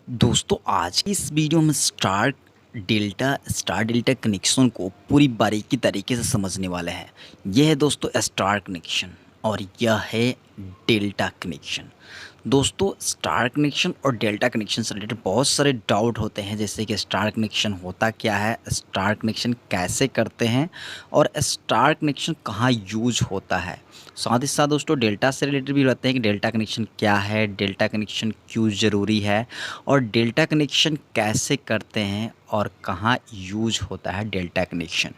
दोस्तों आज की इस वीडियो में स्टार डेल्टा कनेक्शन को पूरी बारीकी तरीके से समझने वाले हैं। यह है दोस्तों स्टार कनेक्शन और यह है डेल्टा कनेक्शन। दोस्तों स्टार कनेक्शन और डेल्टा कनेक्शन से रिलेटेड बहुत सारे डाउट होते हैं, जैसे कि स्टार कनेक्शन होता क्या है, स्टार कनेक्शन कैसे करते हैं और स्टार कनेक्शन कहाँ यूज होता है। साथ ही साथ दोस्तों डेल्टा से रिलेटेड भी रहते हैं कि डेल्टा कनेक्शन क्या है, डेल्टा कनेक्शन क्यों ज़रूरी है और डेल्टा कनेक्शन कैसे करते हैं और कहाँ यूज होता है डेल्टा कनेक्शन।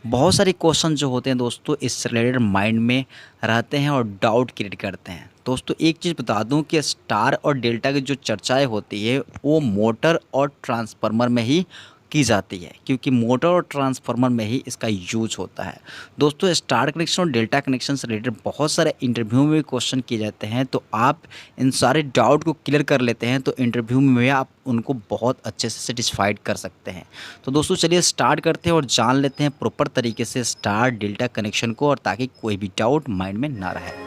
बहुत सारे क्वेश्चन जो होते हैं दोस्तों इससे रिलेटेड माइंड में रहते हैं और डाउट क्रिएट करते हैं। दोस्तों एक चीज़ बता दूं कि स्टार और डेल्टा की जो चर्चाएं होती है वो मोटर और ट्रांसफार्मर में ही की जाती है, क्योंकि मोटर और ट्रांसफार्मर में ही इसका यूज होता है। दोस्तों स्टार कनेक्शन और डेल्टा कनेक्शन से रिलेटेड बहुत सारे इंटरव्यू में क्वेश्चन किए जाते हैं, तो आप इन सारे डाउट को क्लियर कर लेते हैं तो इंटरव्यू में आप उनको बहुत अच्छे से सेटिस्फाइड कर सकते हैं। तो दोस्तों चलिए स्टार्ट करते हैं और जान लेते हैं प्रॉपर तरीके से स्टार डेल्टा कनेक्शन को, और ताकि कोई भी डाउट माइंड में ना रहे।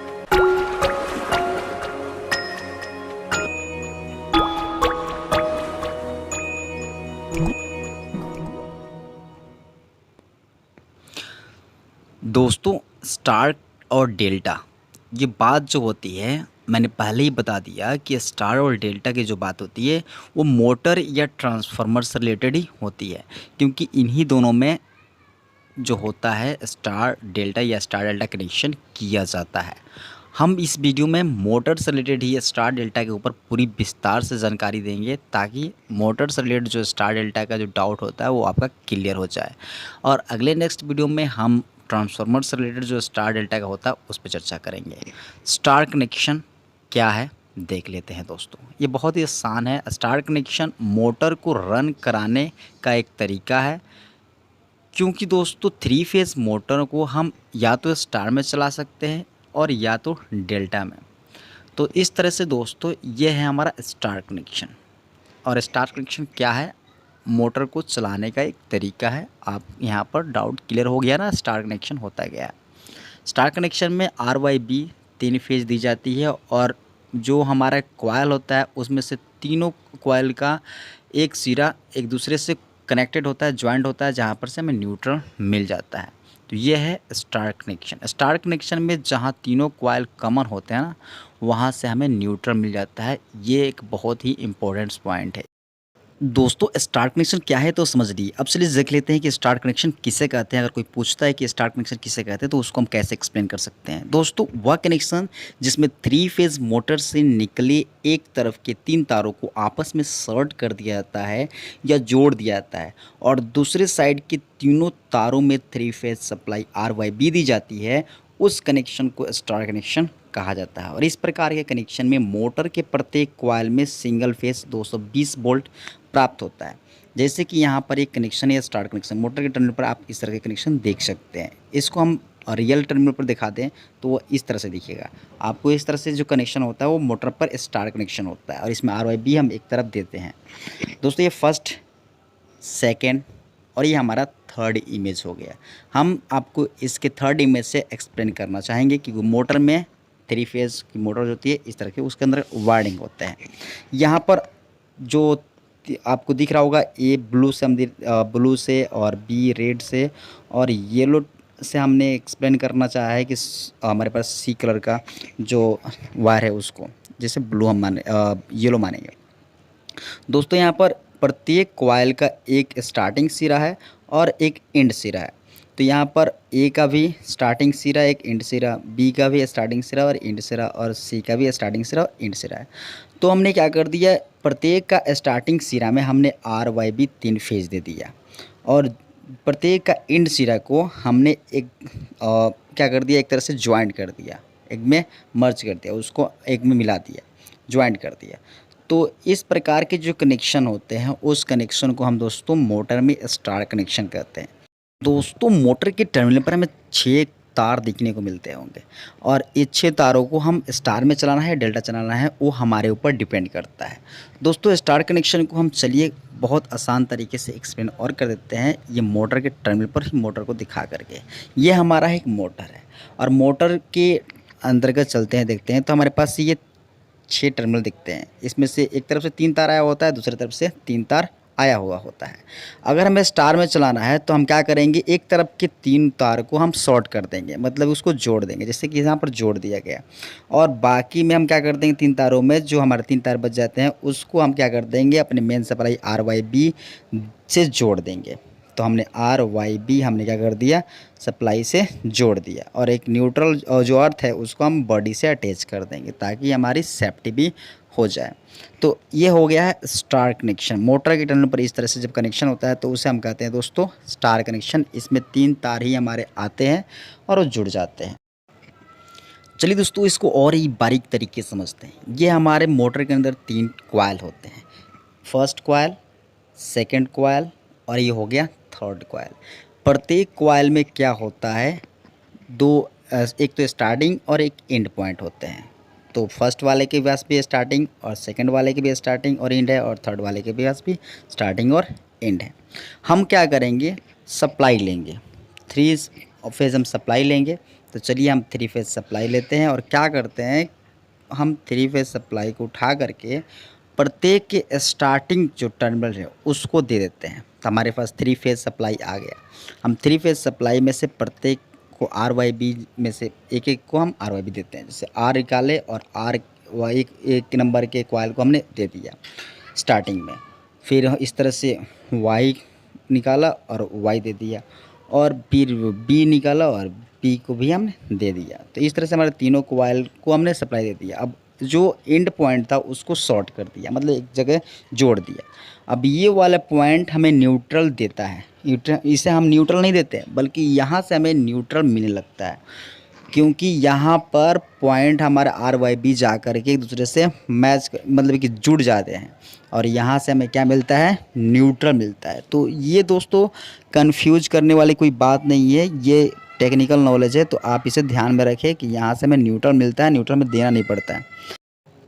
दोस्तों स्टार और डेल्टा ये बात जो होती है, मैंने पहले ही बता दिया कि स्टार और डेल्टा की जो बात होती है वो मोटर या ट्रांसफार्मर से रिलेटेड ही होती है, क्योंकि इन्हीं दोनों में जो होता है स्टार डेल्टा या स्टार डेल्टा कनेक्शन किया जाता है। हम इस वीडियो में मोटर से रिलेटेड ही स्टार डेल्टा के ऊपर पूरी विस्तार से जानकारी देंगे, ताकि मोटर से रिलेटेड जो स्टार डेल्टा का जो डाउट होता है वो आपका क्लियर हो जाए। और अगले नेक्स्ट वीडियो में हम ट्रांसफार्मर से रिलेटेड जो स्टार डेल्टा का होता है उस पर चर्चा करेंगे। स्टार कनेक्शन क्या है देख लेते हैं दोस्तों। ये बहुत ही आसान है। स्टार कनेक्शन मोटर को रन कराने का एक तरीका है, क्योंकि दोस्तों थ्री फेज़ मोटर को हम या तो स्टार में चला सकते हैं और या तो डेल्टा में। तो इस तरह से दोस्तों ये है हमारा स्टार कनेक्शन। और स्टार कनेक्शन क्या है, मोटर को चलाने का एक तरीका है। आप यहाँ पर डाउट क्लियर हो गया ना, स्टार कनेक्शन होता गया। स्टार कनेक्शन में RYB 3 फेज़ दी जाती है, और जो हमारा कॉइल होता है उसमें से तीनों कॉइल का एक सिरा एक दूसरे से कनेक्टेड होता है, जॉइंट होता है, जहाँ पर से हमें न्यूट्रल मिल जाता है। तो ये है स्टार कनेक्शन। स्टार कनेक्शन में जहाँ तीनों कॉइल कॉमन होते हैं ना, वहाँ से हमें न्यूट्रल मिल जाता है। ये एक बहुत ही इम्पोर्टेंट पॉइंट है। दोस्तों स्टार कनेक्शन क्या है तो समझ लीजिए। अब चलिए देख लेते हैं कि स्टार कनेक्शन किसे कहते हैं। अगर कोई पूछता है कि स्टार कनेक्शन किसे कहते हैं तो उसको हम कैसे एक्सप्लेन कर सकते हैं। दोस्तों वह कनेक्शन जिसमें 3 फेज़ मोटर से निकले एक तरफ के 3 तारों को आपस में शॉर्ट कर दिया जाता है या जोड़ दिया जाता है, और दूसरे साइड के तीनों तारों में 3 फेज़ सप्लाई RYB दी जाती है, उस कनेक्शन को स्टार कनेक्शन कहा जाता है। और इस प्रकार के कनेक्शन में मोटर के प्रत्येक कॉइल में सिंगल फेस 220 वोल्ट प्राप्त होता है। जैसे कि यहाँ पर एक कनेक्शन है स्टार कनेक्शन, मोटर के टर्मिनल पर आप इस तरह के कनेक्शन देख सकते हैं। इसको हम रियल टर्मिनल पर दिखा दें तो वो इस तरह से दिखेगा। आपको इस तरह से जो कनेक्शन होता है वो मोटर पर स्टार कनेक्शन होता है, और इसमें RYB हम एक तरफ देते हैं। दोस्तों ये फर्स्ट, सेकेंड और ये हमारा थर्ड इमेज हो गया। हम आपको इसके थर्ड इमेज से एक्सप्लेन करना चाहेंगे कि मोटर में 3 फेज़ की मोटर जो होती है इस तरह के, उसके अंदर वायरिंग होता है। यहाँ पर जो आपको दिख रहा होगा, ए ब्लू से ब्लू से, और बी रेड से, और येलो से हमने एक्सप्लेन करना चाहा है कि हमारे पास सी कलर का जो वायर है उसको जैसे ब्लू हम येलो मानेंगे। दोस्तों यहाँ पर प्रत्येक कॉइल का एक स्टार्टिंग सिरा है और एक एंड सिरा है। तो यहाँ पर ए का भी स्टार्टिंग सिरा, एक एंड सिरा, बी का भी स्टार्टिंग सिरा और एंड सिरा, और सी का भी स्टार्टिंग सिरा और एंड सिरा है। तो हमने क्या कर दिया, प्रत्येक का स्टार्टिंग सिरा में हमने RYB 3 फेज़ दे दिया, और प्रत्येक का एंड सिरा को हमने एक क्या कर दिया, एक तरह से ज्वाइंट कर दिया, एक में मर्ज कर दिया, उसको एक में मिला दिया, ज्वाइंट कर दिया। तो इस प्रकार के जो कनेक्शन होते हैं उस कनेक्शन को हम दोस्तों मोटर में स्टार कनेक्शन कहते हैं। दोस्तों मोटर के टर्मिनल पर हमें 6 तार देखने को मिलते होंगे, और ये 6 तारों को हम स्टार में चलाना है डेल्टा चलाना है वो हमारे ऊपर डिपेंड करता है। दोस्तों स्टार कनेक्शन को हम चलिए बहुत आसान तरीके से एक्सप्लेन और कर देते हैं, ये मोटर के टर्मिनल पर ही मोटर को दिखा करके। ये हमारा एक मोटर है, और मोटर के अंतर्गत चलते हैं देखते हैं तो हमारे पास ये 6 टर्मिनल दिखते हैं। इसमें से एक तरफ से 3 तार आया होता है, दूसरी तरफ से 3 तार आया हुआ होता है। अगर हमें स्टार में चलाना है तो हम क्या करेंगे, एक तरफ के 3 तार को हम शॉर्ट कर देंगे, मतलब उसको जोड़ देंगे, जैसे कि यहाँ पर जोड़ दिया गया। और बाकी में हम क्या कर देंगे, 3 तारों में जो हमारे 3 तार बच जाते हैं उसको हम क्या कर देंगे, अपने मेन सप्लाई RYB से जोड़ देंगे। तो हमने RYB हमने क्या कर दिया, सप्लाई से जोड़ दिया। और एक न्यूट्रल जो अर्थ है उसको हम बॉडी से अटैच कर देंगे ताकि हमारी सेफ्टी भी हो जाए। तो ये हो गया है स्टार कनेक्शन। मोटर के टर्मिनल पर इस तरह से जब कनेक्शन होता है तो उसे हम कहते हैं दोस्तों स्टार कनेक्शन। इसमें 3 तार ही हमारे आते हैं और वो जुड़ जाते हैं। चलिए दोस्तों, इसको और ही बारीक तरीके से समझते हैं। ये हमारे मोटर के अंदर 3 कॉइल होते हैं, फर्स्ट कॉइल, सेकंड कॉइल और ये हो गया थर्ड कॉइल। प्रत्येक कॉइल में क्या होता है, एक तो स्टार्टिंग और एक एंड पॉइंट होते हैं। तो फर्स्ट वाले के पास भी स्टार्टिंग और सेकंड वाले के भी स्टार्टिंग और एंड है, और थर्ड वाले के पास भी स्टार्टिंग और एंड है। हम क्या करेंगे, सप्लाई लेंगे, 3 फेज़ हम सप्लाई लेंगे। तो चलिए हम 3 फेज़ सप्लाई लेते हैं और क्या करते हैं, हम 3 फेज़ सप्लाई को उठा करके प्रत्येक के स्टार्टिंग जो टर्मिनल है उसको दे देते हैं। तो हमारे पास 3 फेज़ सप्लाई आ गया। हम 3 फेज़ सप्लाई में से प्रत्येक को RYB में से एक को हम RYB देते हैं। जैसे R निकाले और एक नंबर के कॉइल को हमने दे दिया स्टार्टिंग में। फिर इस तरह से Y निकाला और Y दे दिया, और फिर B निकाला और B को भी हमने दे दिया। तो इस तरह से हमारे तीनों कॉइल को हमने सप्लाई दे दिया। अब जो एंड पॉइंट था उसको शॉर्ट कर दिया, मतलब एक जगह जोड़ दिया। अब ये वाला पॉइंट हमें न्यूट्रल देता है। इसे हम न्यूट्रल नहीं देते, बल्कि यहाँ से हमें न्यूट्रल मिलने लगता है, क्योंकि यहाँ पर पॉइंट हमारा RYB जा कर के एक दूसरे से मैच, मतलब कि जुड़ जाते हैं, और यहाँ से हमें क्या मिलता है, न्यूट्रल मिलता है। तो ये दोस्तों कंफ्यूज करने वाली कोई बात नहीं है, ये टेक्निकल नॉलेज है। तो आप इसे ध्यान में रखें कि यहाँ से हमें न्यूट्रल मिलता है, न्यूट्रल में देना नहीं पड़ता है।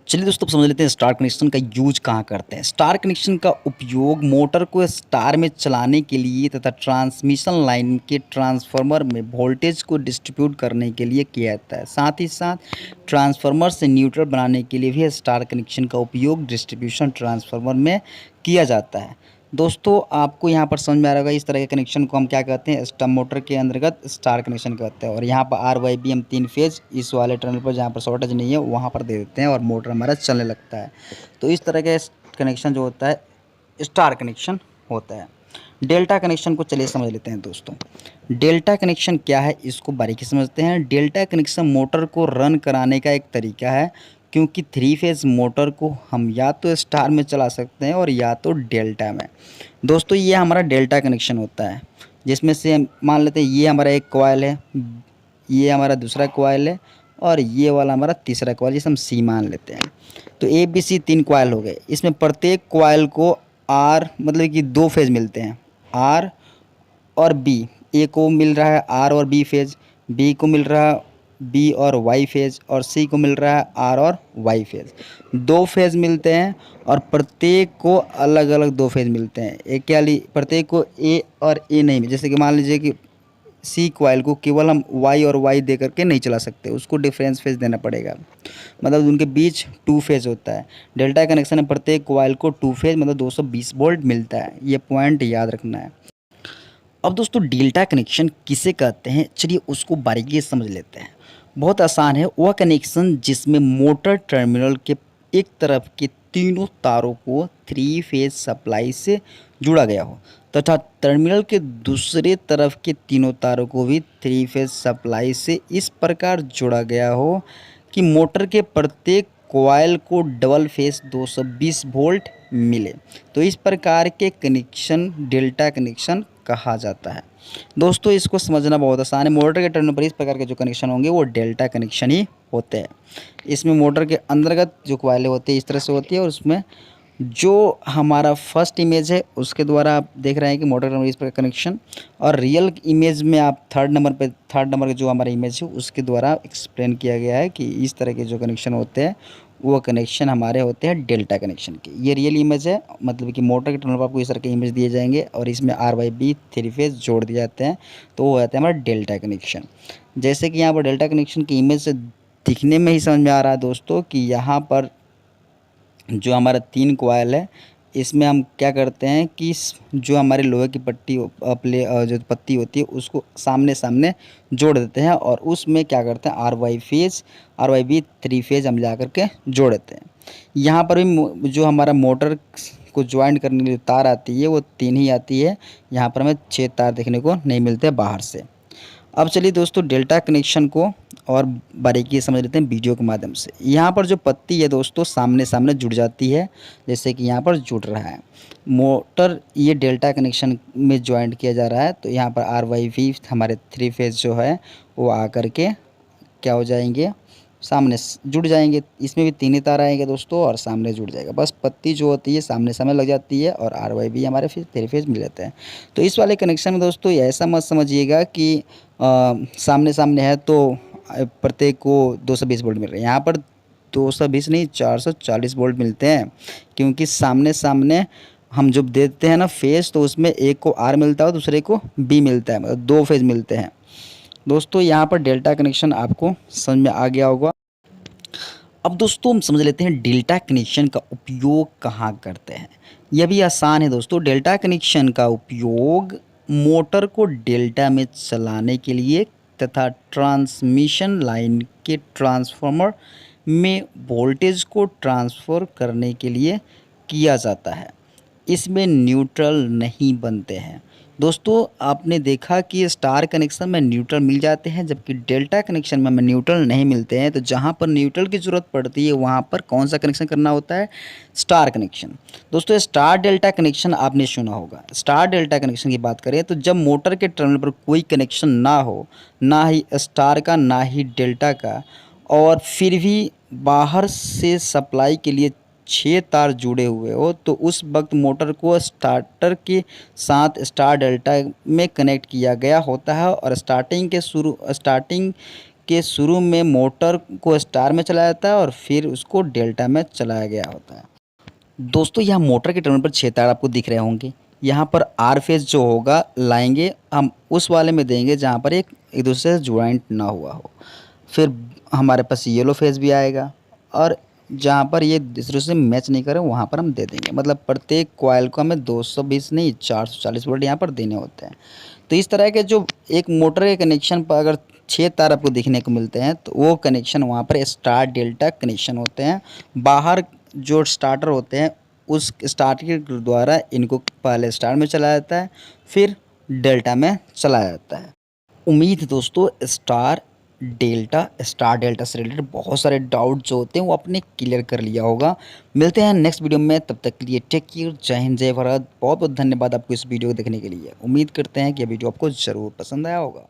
चलिए दोस्तों, अब समझ लेते हैं स्टार कनेक्शन का यूज कहाँ करते हैं। स्टार कनेक्शन का उपयोग मोटर को स्टार में चलाने के लिए तथा ट्रांसमिशन लाइन के ट्रांसफार्मर में वोल्टेज को डिस्ट्रीब्यूट करने के लिए किया जाता है। साथ ही साथ ट्रांसफार्मर से न्यूट्रल बनाने के लिए भी स्टार कनेक्शन का उपयोग डिस्ट्रीब्यूशन ट्रांसफार्मर में किया जाता है। दोस्तों, आपको यहाँ पर समझ में आ रहा होगा, इस तरह के कनेक्शन को हम क्या कहते हैं, स्टब मोटर के अंतर्गत स्टार कनेक्शन कहते हैं। और यहाँ पर RYB हम 3 फेज इस वाले टर्मिनल पर जहाँ पर शॉर्टेज नहीं है वहाँ पर दे देते हैं और मोटर हमारा चलने लगता है। तो इस तरह के कनेक्शन जो होता है स्टार कनेक्शन होता है। डेल्टा कनेक्शन को चलिए समझ लेते हैं दोस्तों। डेल्टा कनेक्शन क्या है, इसको बारीकी समझते हैं। डेल्टा कनेक्शन मोटर को रन कराने का एक तरीका है, क्योंकि 3 फेज़ मोटर को हम या तो स्टार में चला सकते हैं और या तो डेल्टा में। दोस्तों, ये हमारा डेल्टा कनेक्शन होता है, जिसमें से मान लेते हैं ये हमारा एक कॉइल है, ये हमारा दूसरा कॉइल है, और ये वाला हमारा तीसरा कॉइल, जिसे हम C मान लेते हैं। तो ABC 3 कॉइल हो गए। इसमें प्रत्येक कॉइल को R, मतलब कि 2 फेज़ मिलते हैं, R और B। A को मिल रहा है R और B फेज़, B को मिल रहा है B और Y फेज़, और C को मिल रहा है R और Y फेज़। 2 फेज़ मिलते हैं और प्रत्येक को अलग अलग 2 फेज़ मिलते हैं। एक क्या प्रत्येक को A और A नहीं, जैसे कि मान लीजिए कि C कॉइल को केवल हम Y और Y दे करके नहीं चला सकते, उसको डिफरेंस फेज़ देना पड़ेगा, मतलब उनके बीच 2 फेज़ होता है। डेल्टा कनेक्शन में प्रत्येक कॉइल को 2 फेज़ मतलब 220 वोल्ट मिलता है। ये पॉइंट याद रखना है। अब दोस्तों, डेल्टा कनेक्शन किसे कहते हैं, चलिए उसको बारीकी से समझ लेते हैं। बहुत आसान है। वह कनेक्शन जिसमें मोटर टर्मिनल के एक तरफ के तीनों तारों को 3 फेज सप्लाई से जुड़ा गया हो, तथा टर्मिनल के दूसरे तरफ के तीनों तारों को भी 3 फेज सप्लाई से इस प्रकार जोड़ा गया हो कि मोटर के प्रत्येक कॉइल को डबल फेस 220 वोल्ट मिले। तो इस प्रकार के कनेक्शन डेल्टा कनेक्शन कहा जाता है। दोस्तों, इसको समझना बहुत आसान है। मोटर के टर्मिनल पर इस प्रकार के जो कनेक्शन होंगे वो डेल्टा कनेक्शन ही होते हैं। इसमें मोटर के अंतर्गत जो कॉइलें होती है इस तरह से होती है, और उसमें जो हमारा फर्स्ट इमेज है उसके द्वारा आप देख रहे हैं कि मोटर टर्मिनल इस प्रकार कनेक्शन, और रियल इमेज में आप थर्ड नंबर के जो हमारा इमेज है उसके द्वारा एक्सप्लेन किया गया है कि इस तरह के जो कनेक्शन होते हैं वो कनेक्शन हमारे होते हैं डेल्टा कनेक्शन के। ये रियल इमेज है, मतलब कि मोटर के टर्मिनल पर आपको इस तरह के इमेज दिए जाएंगे और इसमें RYB 3 फेज जोड़ दिए जाते हैं, तो वो होता है हमारा डेल्टा कनेक्शन। जैसे कि यहाँ पर डेल्टा कनेक्शन की इमेज से दिखने में ही समझ में आ रहा है दोस्तों कि यहाँ पर जो हमारा 3 कॉइल है, इसमें हम क्या करते हैं कि जो हमारे लोहे की पट्टी जो पत्ती होती है उसको सामने-सामने जोड़ देते हैं और उसमें क्या करते हैं आरवाई फेज़, आरवाईबी 3 फेज़ हम ला कर के जोड़ देते हैं। यहाँ पर भी जो हमारा मोटर को जॉइंट करने के लिए तार आती है वो 3 ही आती है। यहाँ पर हमें 6 तार देखने को नहीं मिलते बाहर से। अब चलिए दोस्तों डेल्टा कनेक्शन को और बारीकी से समझ लेते हैं वीडियो के माध्यम से। यहाँ पर जो पत्ती है दोस्तों सामने-सामने जुड़ जाती है, जैसे कि यहाँ पर जुड़ रहा है। मोटर ये डेल्टा कनेक्शन में जॉइंट किया जा रहा है, तो यहाँ पर आरवाईवी हमारे 3 फेज़ जो है वो आकर के क्या हो जाएंगे, सामने जुड़ जाएंगे। इसमें भी 3 ही तार आएंगे दोस्तों और सामने जुड़ जाएगा। बस पत्ती जो होती है सामने-सामने लग जाती है और आरवाईबी हमारे फिर 3 फेज़ मिल जाते हैं। तो इस वाले कनेक्शन में दोस्तों ऐसा मत समझिएगा कि सामने-सामने है तो प्रत्येक को 220 वोल्ट मिल रहे हैं। यहाँ पर 220 नहीं 440 वोल्ट मिलते हैं, क्योंकि सामने-सामने हम जब देते हैं ना फेज़ तो उसमें एक को आर मिलता है और दूसरे को बी मिलता है, मतलब 2 फेज़ मिलते हैं। दोस्तों यहाँ पर डेल्टा कनेक्शन आपको समझ में आ गया होगा। अब दोस्तों हम समझ लेते हैं डेल्टा कनेक्शन का उपयोग कहाँ करते हैं। यह भी आसान है दोस्तों। डेल्टा कनेक्शन का उपयोग मोटर को डेल्टा में चलाने के लिए तथा ट्रांसमिशन लाइन के ट्रांसफार्मर में वोल्टेज को ट्रांसफ़र करने के लिए किया जाता है। इसमें न्यूट्रल नहीं बनते हैं। दोस्तों आपने देखा कि स्टार कनेक्शन में न्यूट्रल मिल जाते हैं, जबकि डेल्टा कनेक्शन में हमें न्यूट्रल नहीं मिलते हैं। तो जहाँ पर न्यूट्रल की ज़रूरत पड़ती है वहाँ पर कौन सा कनेक्शन करना होता है, स्टार कनेक्शन। दोस्तों स्टार डेल्टा कनेक्शन आपने सुना होगा। स्टार डेल्टा कनेक्शन की बात करें तो जब मोटर के टर्मिनल पर कोई कनेक्शन ना हो, ना ही स्टार का ना ही डेल्टा का, और फिर भी बाहर से सप्लाई के लिए 6 तार जुड़े हुए हो, तो उस वक्त मोटर को स्टार्टर के साथ स्टार डेल्टा में कनेक्ट किया गया होता है और स्टार्टिंग के शुरू में मोटर को स्टार में चलाया जाता है और फिर उसको डेल्टा में चलाया गया होता है। दोस्तों यहाँ मोटर के टर्मिनल पर 6 तार आपको दिख रहे होंगे। यहाँ पर आर फेज़ जो होगा लाएंगे हम उस वाले में देंगे जहाँ पर एक दूसरे से ज्वाइंट ना हुआ हो। फिर हमारे पास येलो फेज़ भी आएगा और जहाँ पर ये दूसरे से मैच नहीं करे वहाँ पर हम दे देंगे। मतलब प्रत्येक कॉइल को हमें 220 नहीं 440 वोल्ट यहाँ पर देने होते हैं। तो इस तरह के जो एक मोटर के कनेक्शन पर अगर 6 तार आपको देखने को मिलते हैं तो वो कनेक्शन वहाँ पर स्टार डेल्टा कनेक्शन होते हैं। बाहर जो स्टार्टर होते हैं उस स्टार्टर के द्वारा इनको पहले स्टार में चलाया जाता है, फिर डेल्टा में चलाया जाता है। उम्मीद है दोस्तों स्टार डेल्टा से रिलेटेड बहुत सारे डाउट जो होते हैं वो आपने क्लियर कर लिया होगा। मिलते हैं नेक्स्ट वीडियो में, तब तक के लिए टेक केयर, जय हिंद जय भारत। बहुत बहुत धन्यवाद आपको इस वीडियो को देखने के लिए। उम्मीद करते हैं कि यह वीडियो आपको ज़रूर पसंद आया होगा।